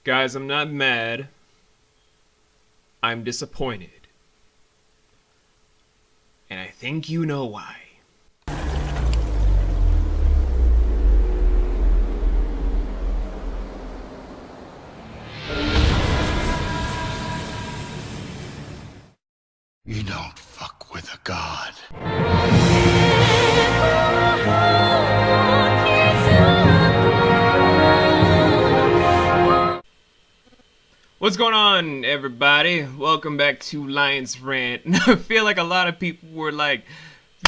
Guys, I'm not mad. I'm disappointed. And I think you know why. You don't fuck with a god. What's going on, everybody? Welcome back to Lion's Rant. I feel like a lot of people were like,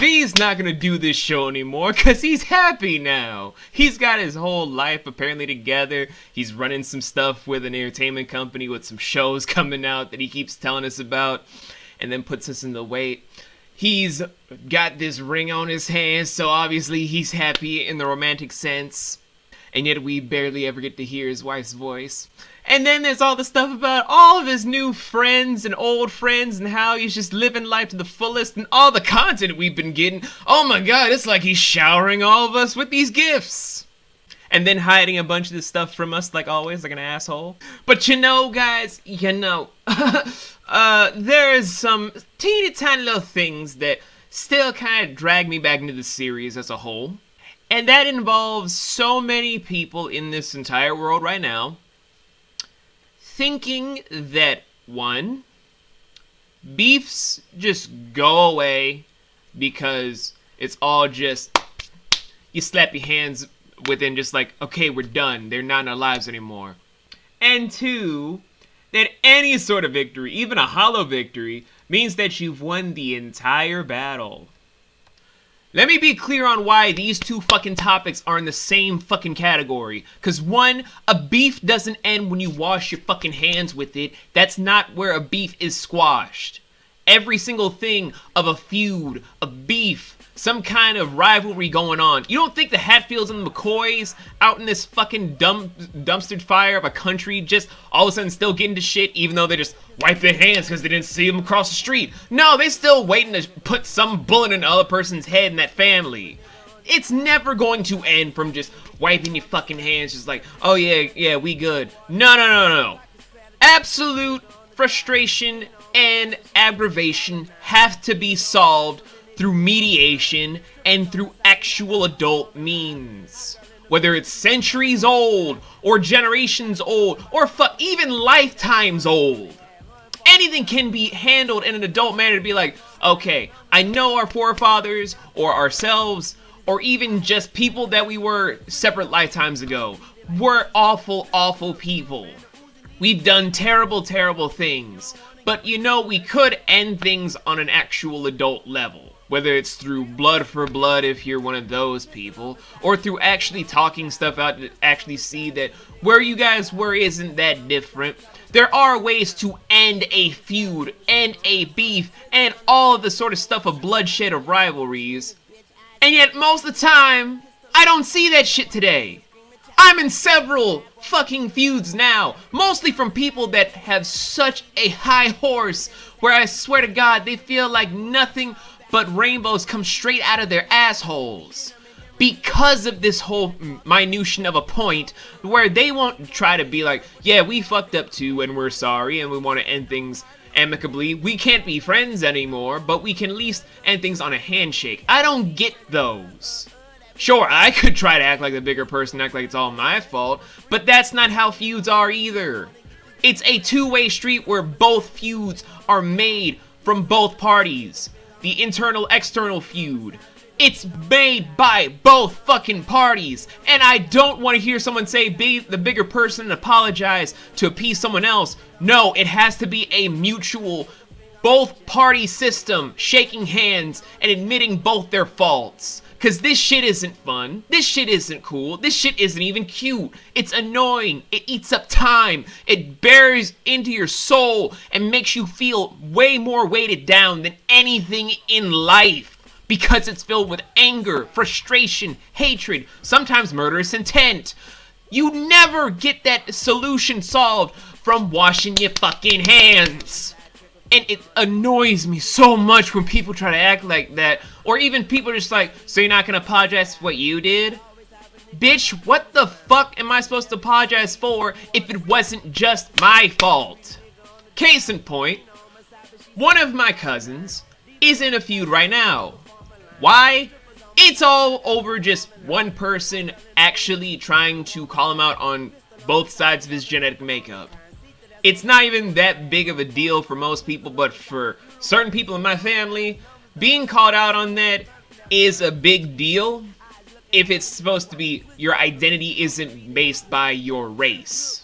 V's not gonna do this show anymore because he's happy now. He's got his whole life apparently together. He's running some stuff with an entertainment company with some shows coming out that he keeps telling us about and then puts us in the wait. He's got this ring on his hand, so obviously he's happy in the romantic sense. And yet we barely ever get to hear his wife's voice. And then there's all the stuff about all of his new friends and old friends and how he's just living life to the fullest and all the content we've been getting. Oh my god, it's like he's showering all of us with these gifts. And then hiding a bunch of this stuff from us like always, like an asshole. But you know, guys, there's some teeny tiny little things that still kind of drag me back into the series as a whole. And that involves so many people in this entire world right now thinking that, one, beefs just go away because it's all just, you slap your hands within just like, okay, we're done. They're not in our lives anymore. And two, that any sort of victory, even a hollow victory, means that you've won the entire battle. Let me be clear on why these two fucking topics are in the same fucking category. Cause one, a beef doesn't end when you wash your fucking hands with it. That's not where a beef is squashed. Every single thing of a feud, a beef, some kind of rivalry going on. You don't think the Hatfields and the McCoys out in this fucking dumpster fire of a country just all of a sudden still getting to shit even though they just wipe their hands because they didn't see them across the street? No, they still waiting to put some bullet in the other person's head in that family. It's never going to end from just wiping your fucking hands just like, oh yeah, we good. No. Absolute frustration and aggravation have to be solved through mediation and through actual adult means. Whether it's centuries old, or generations old, or even lifetimes old. Anything can be handled in an adult manner to be like, okay, I know our forefathers, or ourselves, or even just people that we were separate lifetimes ago. We're awful, awful people. We've done terrible, terrible things. But you know, we could end things on an actual adult level. Whether it's through blood for blood if you're one of those people, or through actually talking stuff out to actually see that where you guys were isn't that different. There are ways to end a feud, end a beef, and all of the sort of stuff of bloodshed of rivalries. And yet most of the time, I don't see that shit today. I'm in several fucking feuds now, mostly from people that have such a high horse, where I swear to God, they feel like nothing but rainbows come straight out of their assholes. Because of this whole minution of a point, where they won't try to be like, yeah, we fucked up too and we're sorry and we want to end things amicably. We can't be friends anymore, but we can at least end things on a handshake. I don't get those. Sure, I could try to act like the bigger person, act like it's all my fault, but that's not how feuds are either. It's a two-way street where both feuds are made from both parties. The internal-external feud. It's made by both fucking parties. And I don't want to hear someone say be the bigger person and apologize to appease someone else. No, it has to be a mutual, both-party system, shaking hands and admitting both their faults. Cause this shit isn't fun, this shit isn't cool, this shit isn't even cute. It's annoying, it eats up time, it buries into your soul and makes you feel way more weighted down than anything in life. Because it's filled with anger, frustration, hatred, sometimes murderous intent. You never get that solution solved from washing your fucking hands. And it annoys me so much when people try to act like that. Or even people just like, so you're not gonna apologize for what you did? Bitch, what the fuck am I supposed to apologize for if it wasn't just my fault? Case in point, one of my cousins is in a feud right now. Why? It's all over just one person actually trying to call him out on both sides of his genetic makeup. It's not even that big of a deal for most people, but for certain people in my family, being called out on that is a big deal if it's supposed to be your identity isn't based by your race.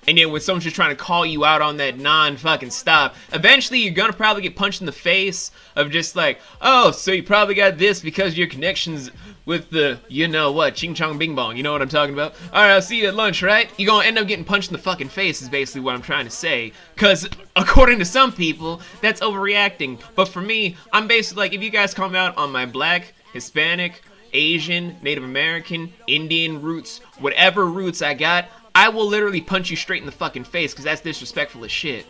And yet when someone's just trying to call you out on that non-fucking stop, eventually you're gonna probably get punched in the face of just like, oh, so you probably got this because of your connections with the, you know what, ching chong bing bong, you know what I'm talking about? Alright, I'll see you at lunch, right? You're gonna end up getting punched in the fucking face is basically what I'm trying to say. Cause according to some people, that's overreacting. But for me, I'm basically like, if you guys call me out on my black, Hispanic, Asian, Native American, Indian roots, whatever roots I got, I will literally punch you straight in the fucking face because that's disrespectful as shit.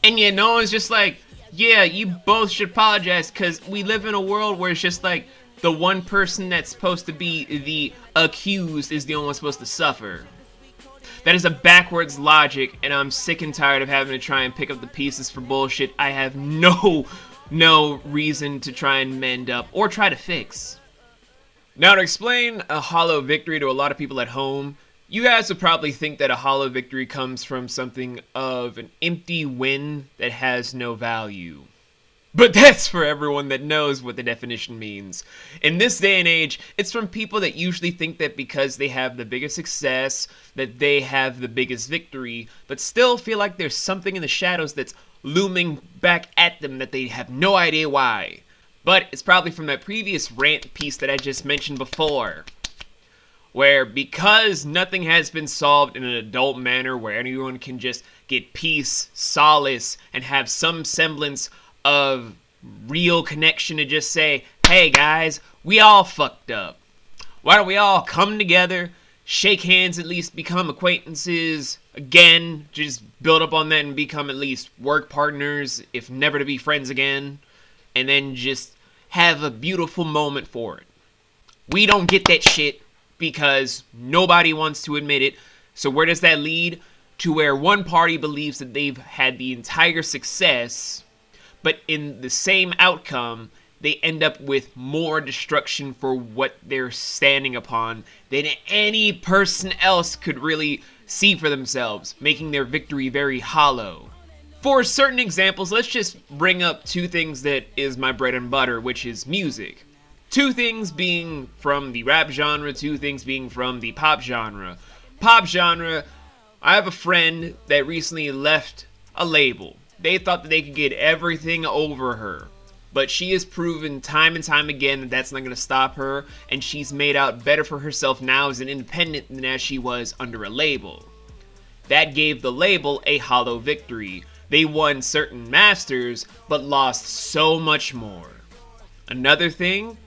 And yet no one's just like, yeah, you both should apologize because we live in a world where it's just like the one person that's supposed to be the accused is the only one supposed to suffer. That is a backwards logic, and I'm sick and tired of having to try and pick up the pieces for bullshit I have no reason to try and mend up or try to fix. Now, to explain a hollow victory to a lot of people at home, you guys would probably think that a hollow victory comes from something of an empty win that has no value. But that's for everyone that knows what the definition means. In this day and age, it's from people that usually think that because they have the biggest success, that they have the biggest victory, but still feel like there's something in the shadows that's looming back at them that they have no idea why. But it's probably from that previous rant piece that I just mentioned before, where because nothing has been solved in an adult manner where anyone can just get peace, solace, and have some semblance of real connection to just say, hey guys, we all fucked up. Why don't we all come together, shake hands, at least become acquaintances again, just build up on that and become at least work partners, if never to be friends again, and then just have a beautiful moment for it. We don't get that shit because nobody wants to admit it. So where does that lead? To where one party believes that they've had the entire success, but in the same outcome, they end up with more destruction for what they're standing upon than any person else could really see for themselves, making their victory very hollow. For certain examples, let's just bring up two things that is my bread and butter, which is music. Two things being from the rap genre, two things being from the pop genre. Pop genre, I have a friend that recently left a label. They thought that they could get everything over her, but she has proven time and time again that that's not going to stop her, and she's made out better for herself now as an independent than as she was under a label. That gave the label a hollow victory. They won certain masters, but lost so much more. Another thing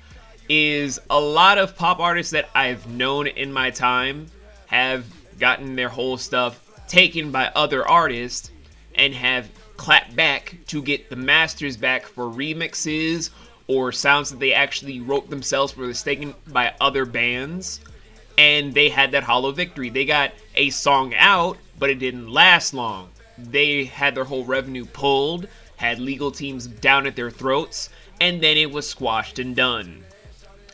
is a lot of pop artists that I've known in my time have gotten their whole stuff taken by other artists and have clapped back to get the masters back for remixes or sounds that they actually wrote themselves were taken by other bands, and they had that hollow victory. They got a song out, but it didn't last long. They had their whole revenue pulled, had legal teams down at their throats, and then it was squashed and done.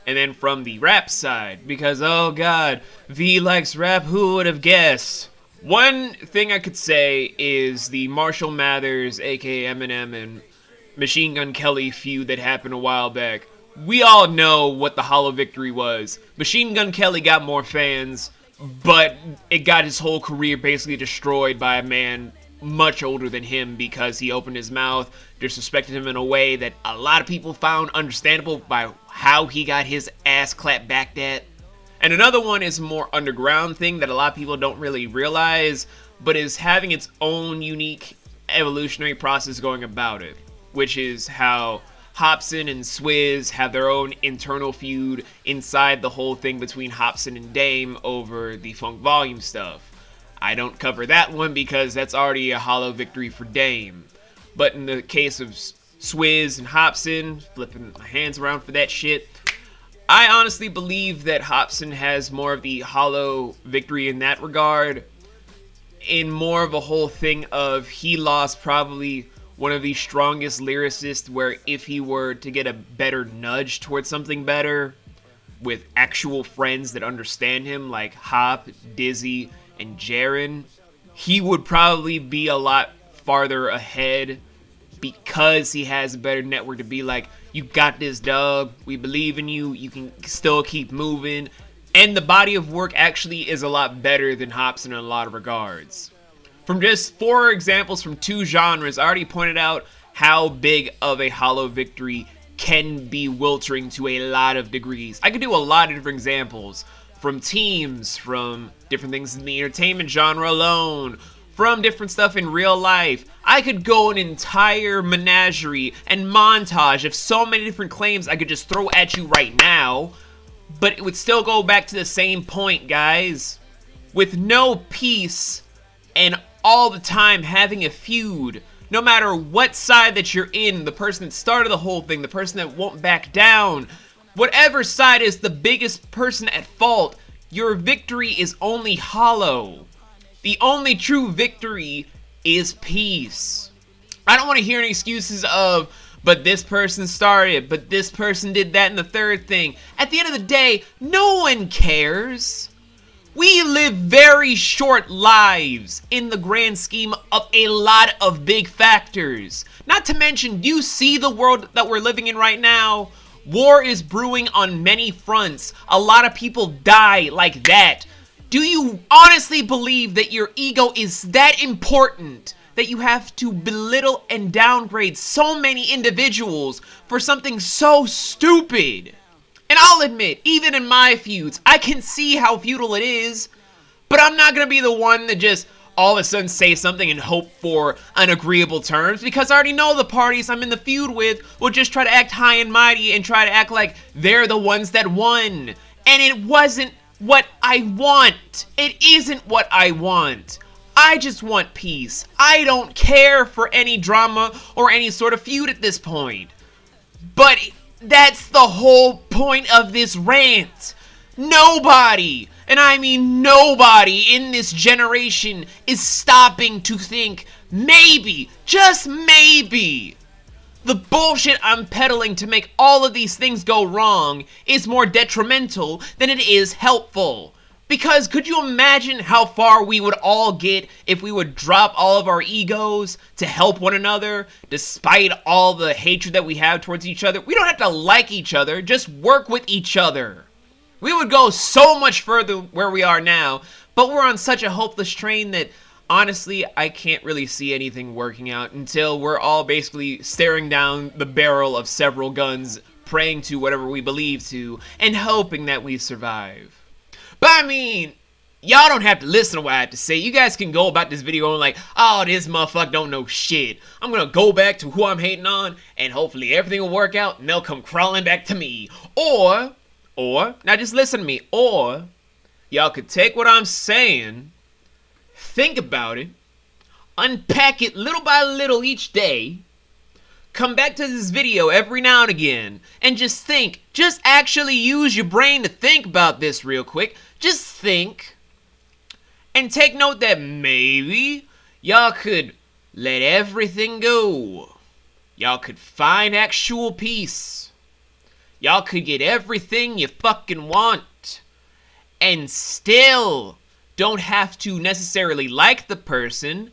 And then from the rap side, because oh god, V likes rap, who would have guessed? One thing I could say is the Marshall Mathers, aka Eminem, and Machine Gun Kelly feud that happened a while back. We all know what the hollow victory was. Machine Gun Kelly got more fans, but it got his whole career basically destroyed by a man much older than him because he opened his mouth, disrespected him in a way that a lot of people found understandable by how he got his ass clapped back at. And another one is a more underground thing that a lot of people don't really realize, but is having its own unique evolutionary process going about it, which is how Hopsin and Swizz have their own internal feud inside the whole thing between Hopsin and Dame over the Funk Volume stuff. I don't cover that one because that's already a hollow victory for Dame. But in the case of Swizz and Hopsin, flipping my hands around for that shit, I honestly believe that Hobson has more of the hollow victory in that regard, in more of a whole thing of he lost probably one of the strongest lyricists, where if he were to get a better nudge towards something better with actual friends that understand him like Hop, Dizzy, and Jaren, he would probably be a lot farther ahead because he has a better network to be like, you got this, dog, we believe in you, you can still keep moving. And the body of work actually is a lot better than Hobson in a lot of regards. From just 4 examples from 2 genres, I already pointed out how big of a hollow victory can be wiltering to a lot of degrees. I could do a lot of different examples, from teams, from different things in the entertainment genre alone, from different stuff in real life. I could go an entire menagerie and montage of so many different claims I could just throw at you right now, but it would still go back to the same point, guys. With no peace and all the time having a feud, no matter what side that you're in, the person that started the whole thing, the person that won't back down, whatever side is the biggest person at fault, your victory is only hollow. The only true victory is peace. I don't want to hear any excuses of, but this person started, but this person did that and the third thing. At the end of the day, no one cares. We live very short lives in the grand scheme of a lot of big factors. Not to mention, do you see the world that we're living in right now? War is brewing on many fronts. A lot of people die like that. Do you honestly believe that your ego is that important that you have to belittle and downgrade so many individuals for something so stupid? And I'll admit, even in my feuds, I can see how futile it is, but I'm not gonna be the one that just all of a sudden say something and hope for unagreeable terms, because I already know the parties I'm in the feud with will just try to act high and mighty and try to act like they're the ones that won. And it wasn't what I want. It isn't what I want. I just want peace. I don't care for any drama or any sort of feud at this point. But that's the whole point of this rant. Nobody, and I mean nobody in this generation is stopping to think maybe, just maybe, the bullshit I'm peddling to make all of these things go wrong is more detrimental than it is helpful. Because could you imagine how far we would all get if we would drop all of our egos to help one another, despite all the hatred that we have towards each other? We don't have to like each other, just work with each other. We would go so much further where we are now, but we're on such a hopeless train that honestly, I can't really see anything working out until we're all basically staring down the barrel of several guns, praying to whatever we believe to, and hoping that we survive. But I mean, y'all don't have to listen to what I have to say. You guys can go about this video and like, oh, this motherfucker don't know shit. I'm gonna go back to who I'm hating on, and hopefully everything will work out, and they'll come crawling back to me. Or, now just listen to me, or, y'all could take what I'm saying, think about it, unpack it little by little each day, come back to this video every now and again, and just think. Just actually use your brain to think about this real quick. Just think. And take note that maybe y'all could let everything go. Y'all could find actual peace. Y'all could get everything you fucking want. And still don't have to necessarily like the person,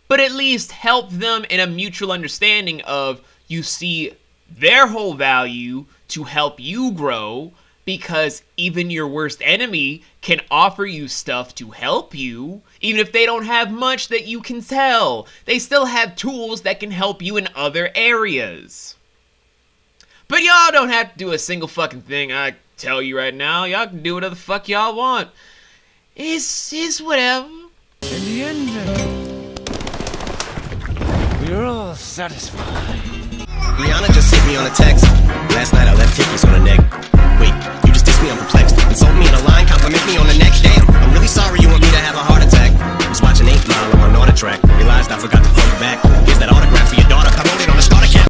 but at least help them in a mutual understanding of you see their whole value to help you grow, because even your worst enemy can offer you stuff to help you, even if they don't have much that you can tell. They still have tools that can help you in other areas. But y'all don't have to do a single fucking thing, I tell you right now. Y'all can do whatever the fuck y'all want. It's whatever. In the end, we're all satisfied. Liana just sent me on a text.